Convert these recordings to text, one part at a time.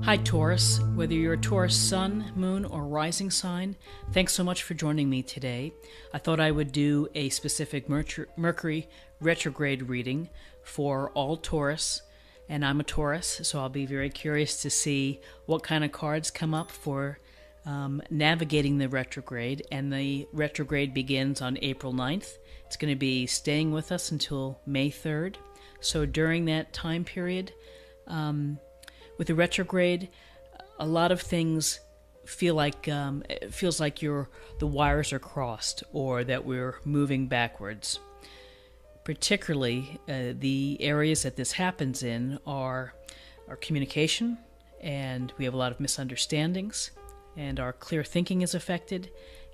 Hi, Taurus. Whether you're a Taurus sun, moon, or rising sign, thanks so much for joining me today. I thought I would do a specific Mercury retrograde reading for all Taurus, and I'm a Taurus, so I'll be very curious to see what kind of cards come up for navigating the retrograde. And the retrograde begins on April 9th. It's going to be staying with us until May 3rd. So during that time period, with the retrograde, a lot of things feel like it feels like the wires are crossed, or that we're moving backwards. Particularly, the areas that this happens in are our communication, and we have a lot of misunderstandings, and our clear thinking is affected,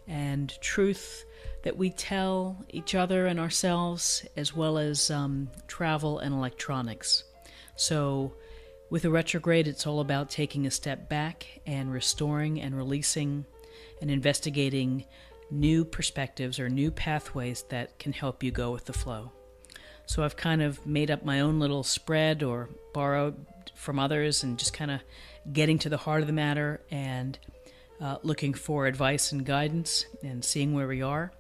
and truth that we tell each other and ourselves, as well as travel and electronics. So with a retrograde, it's all about taking a step back and restoring and releasing and investigating new perspectives or new pathways that can help you go with the flow. So I've kind of made up my own little spread or borrowed from others, and just kind of getting to the heart of the matter and looking for advice and guidance and seeing where we are.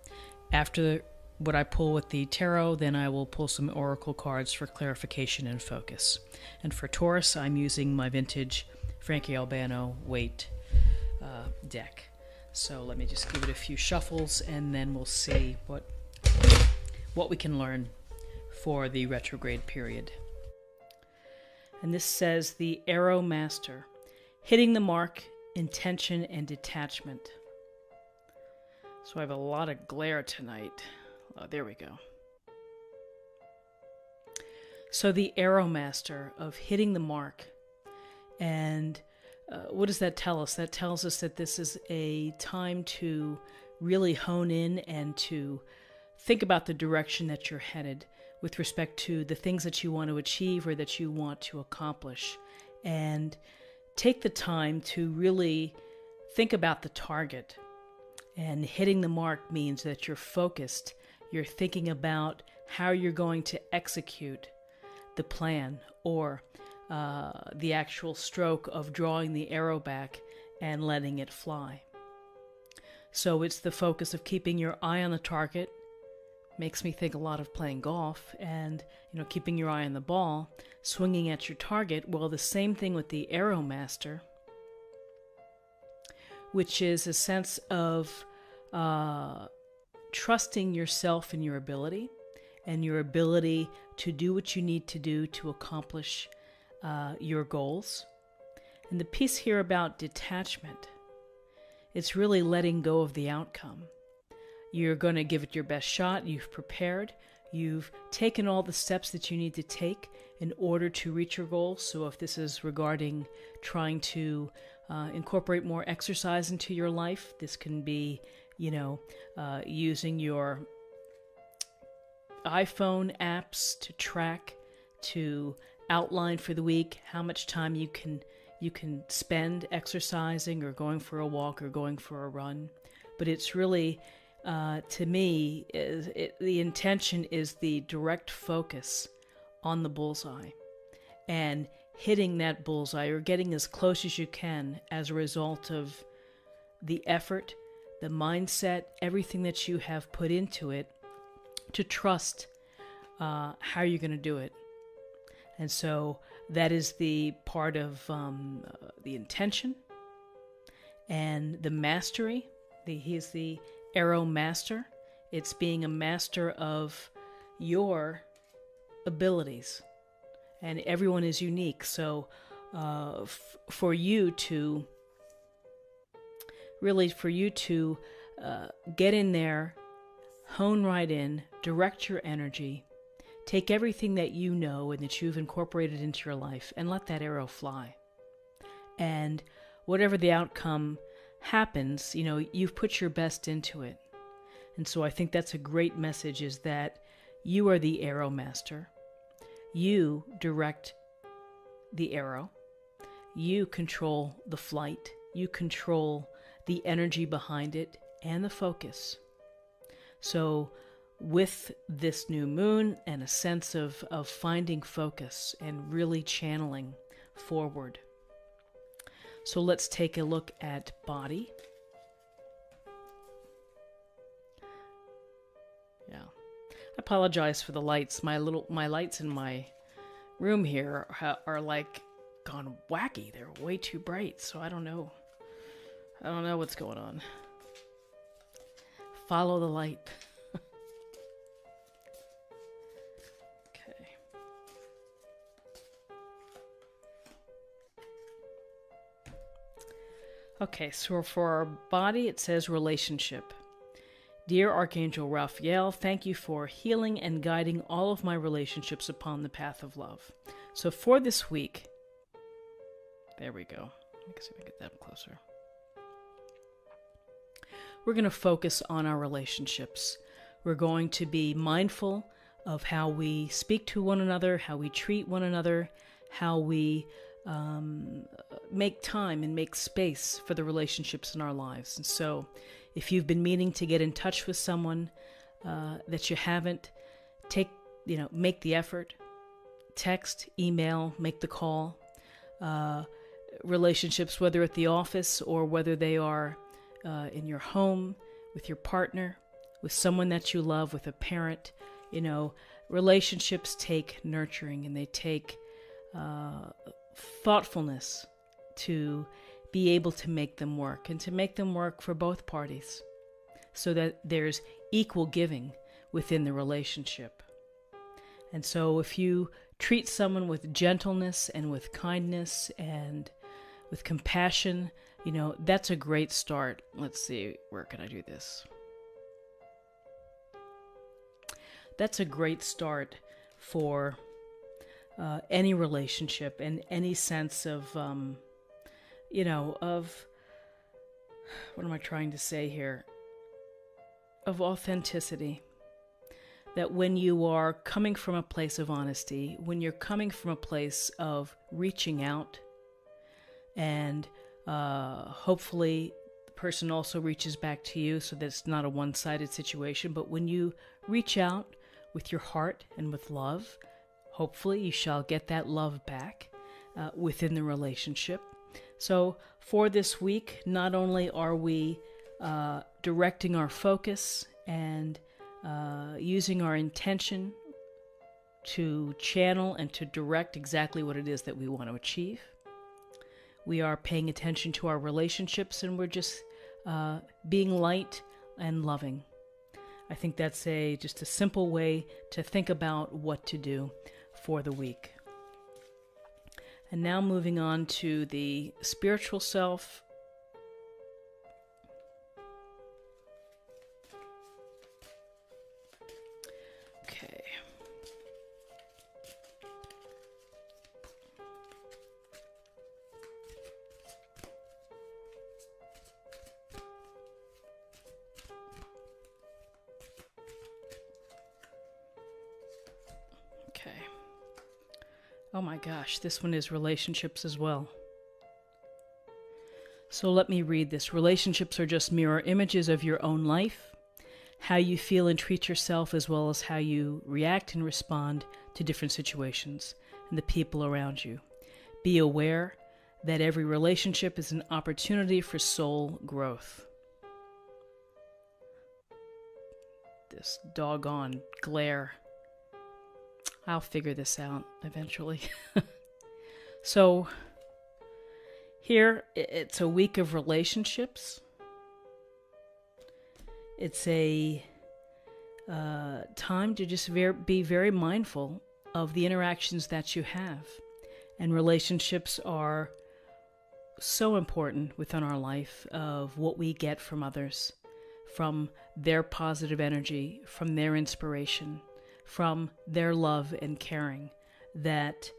After what I pull with the tarot, then I will pull some oracle cards for clarification and focus. And for Taurus, I'm using my vintage Frankie Albano weight deck. So let me just give it a few shuffles, and then we'll see what we can learn for the retrograde period. And this says the Arrow Master, hitting the mark, intention, and detachment. So I have a lot of glare tonight. Oh, there we go. So the Arrow Master of hitting the mark. And what does that tell us? That tells us that this is a time to really hone in and to think about the direction that you're headed with respect to the things that you want to achieve or that you want to accomplish. And take the time to really think about the target. And hitting the mark means that you're focused. You're thinking about how you're going to execute the plan, or the actual stroke of drawing the arrow back and letting it fly. So it's the focus of keeping your eye on the target. Makes me think a lot of playing golf and, keeping your eye on the ball, swinging at your target. Well, the same thing with the Arrow Master, which is a sense of trusting yourself and your ability to do what you need to do to accomplish your goals. And the piece here about detachment, it's really letting go of the outcome. You're going to give it your best shot. You've prepared. You've taken all the steps that you need to take in order to reach your goals. So if this is regarding trying to incorporate more exercise into your life, this can be, using your iPhone apps to track, to outline for the week how much time you can spend exercising or going for a walk or going for a run. But it's really, to me, the intention is the direct focus on the bullseye and hitting that bullseye, or getting as close as you can as a result of the effort, the mindset, everything that you have put into it, to trust how you're going to do it. And so that is the part of the intention and the mastery. He is the Arrow Master. It's being a master of your abilities. And everyone is unique. So for you to get in there, hone right in, direct your energy, take everything that you know and that you've incorporated into your life, and let that arrow fly. And whatever the outcome happens, you've put your best into it. And so I think that's a great message, is that you are the Arrow Master. You direct the arrow. You control the flight. You control the energy behind it and the focus. So with this new moon and a sense of finding focus and really channeling forward, So let's take a look at body. Yeah. I apologize for the lights. My lights in my room here are like gone wacky. They're way too bright, so I don't know. I don't know what's going on. Follow the light. Okay. Okay, so for our body, it says relationship. Dear Archangel Raphael, thank you for healing and guiding all of my relationships upon the path of love. So for this week, there we go. Let me see if I can get that closer. We're going to focus on our relationships. We're going to be mindful of how we speak to one another, how we treat one another, how we make time and make space for the relationships in our lives. And so if you've been meaning to get in touch with someone that you haven't, make the effort. Text, email, make the call. Relationships, whether at the office or whether they are in your home, with your partner, with someone that you love, with a parent, relationships take nurturing and they take thoughtfulness to be able to make them work and to make them work for both parties so that there's equal giving within the relationship. And so if you treat someone with gentleness and with kindness and with compassion, that's a great start. Let's see, where can I do this? That's a great start for any relationship and any sense of, what am I trying to say here? Of authenticity. That when you are coming from a place of honesty, when you're coming from a place of reaching out, and hopefully the person also reaches back to you so that it's not a one-sided situation, but when you reach out with your heart and with love, hopefully you shall get that love back within the relationship. So for this week, not only are we directing our focus and using our intention to channel and to direct exactly what it is that we want to achieve, we are paying attention to our relationships and we're just being light and loving. I think that's just a simple way to think about what to do for the week. And now moving on to the spiritual self. Okay. Okay. Oh my gosh, this one is relationships as well. So let me read this. Relationships are just mirror images of your own life, how you feel and treat yourself, as well as how you react and respond to different situations and the people around you. Be aware that every relationship is an opportunity for soul growth. This doggone glare. I'll figure this out eventually. So here, it's a week of relationships. It's a time to just be very mindful of the interactions that you have. And relationships are so important within our life, of what we get from others, from their positive energy, from their inspiration, from their love and caring, that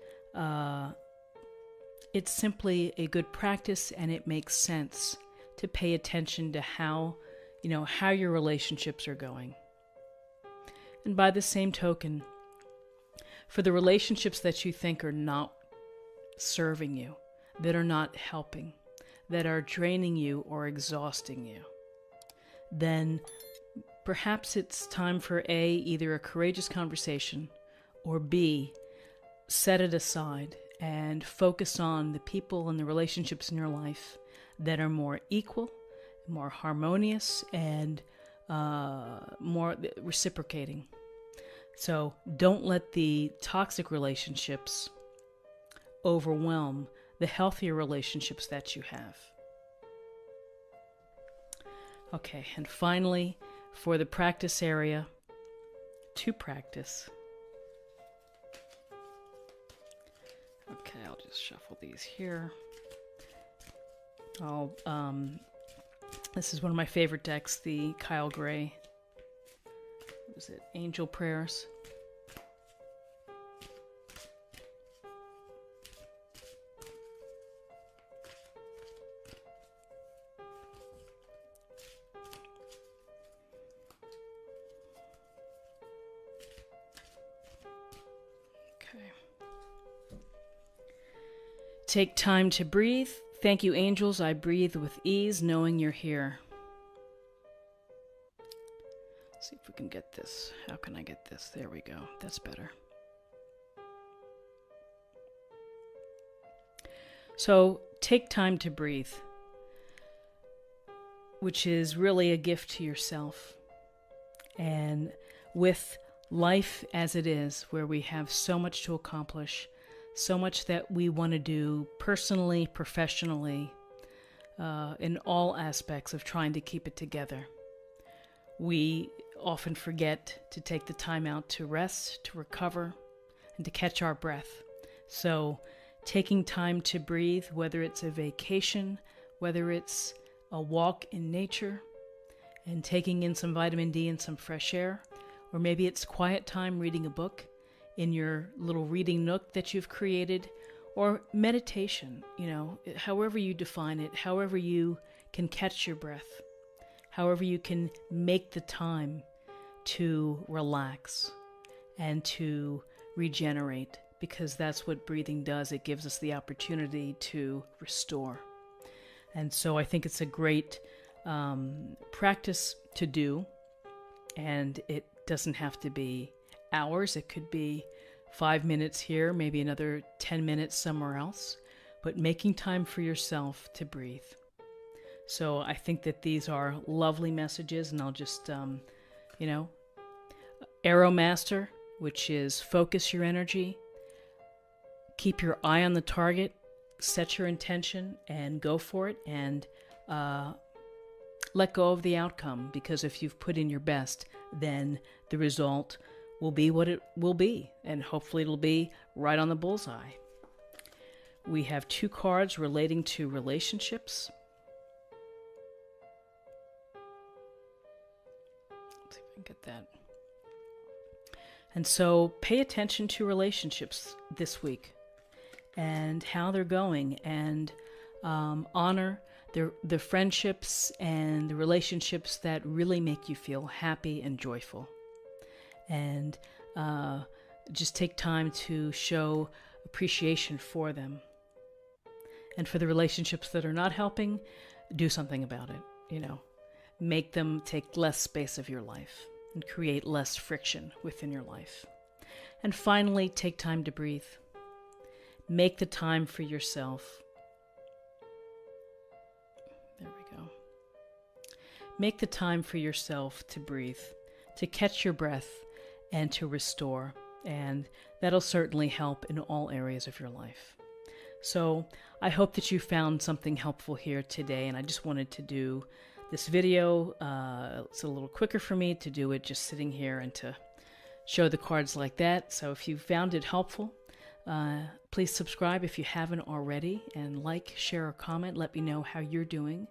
it's simply a good practice, and it makes sense to pay attention to how your relationships are going. And by the same token, for the relationships that you think are not serving you, that are not helping, that are draining you or exhausting you, then perhaps it's time for A, either a courageous conversation, or B, set it aside and focus on the people and the relationships in your life that are more equal, more harmonious, and more reciprocating. So don't let the toxic relationships overwhelm the healthier relationships that you have. Okay, and finally, for the practice area, to practice. Okay, I'll just shuffle these here. This is one of my favorite decks, the Kyle Gray. What was it? Angel Prayers. Take time to breathe. Thank you, angels. I breathe with ease, knowing you're here. Let's see if we can get this. How can I get this? There we go. That's better. So take time to breathe, which is really a gift to yourself. And with life as it is, where we have so much to accomplish, so much that we want to do personally, professionally, in all aspects of trying to keep it together. We often forget to take the time out to rest, to recover, and to catch our breath. So taking time to breathe, whether it's a vacation, whether it's a walk in nature, and taking in some vitamin D and some fresh air, or maybe it's quiet time reading a book in your little reading nook that you've created, or meditation, however you define it, however you can catch your breath, however you can make the time to relax and to regenerate, because that's what breathing does. It gives us the opportunity to restore. And so I think it's a great practice to do, and it doesn't have to be hours. It could be 5 minutes here, maybe another 10 minutes somewhere else, but making time for yourself to breathe. So I think that these are lovely messages, and I'll just, Arrow Master, which is focus your energy, keep your eye on the target, set your intention, and go for it, and let go of the outcome, because if you've put in your best, then the result will be what it will be, and hopefully it'll be right on the bullseye. We have 2 cards relating to relationships. Let's see if I can get that. And so pay attention to relationships this week and how they're going, and honor the friendships and the relationships that really make you feel happy and joyful. And just take time to show appreciation for them. And for the relationships that are not helping, do something about it. Make them take less space of your life and create less friction within your life. And finally, take time to breathe. Make the time for yourself. There we go. Make the time for yourself to breathe, to catch your breath, and to restore. And that'll certainly help in all areas of your life. So I hope that you found something helpful here today, and I just wanted to do this video. It's a little quicker for me to do it just sitting here and to show the cards like that. So if you found it helpful, please subscribe if you haven't already, and like, share, or comment. Let me know how you're doing.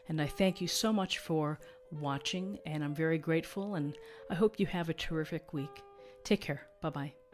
And I thank you so much for watching, and I'm very grateful, and I hope you have a terrific week. Take care. Bye-bye.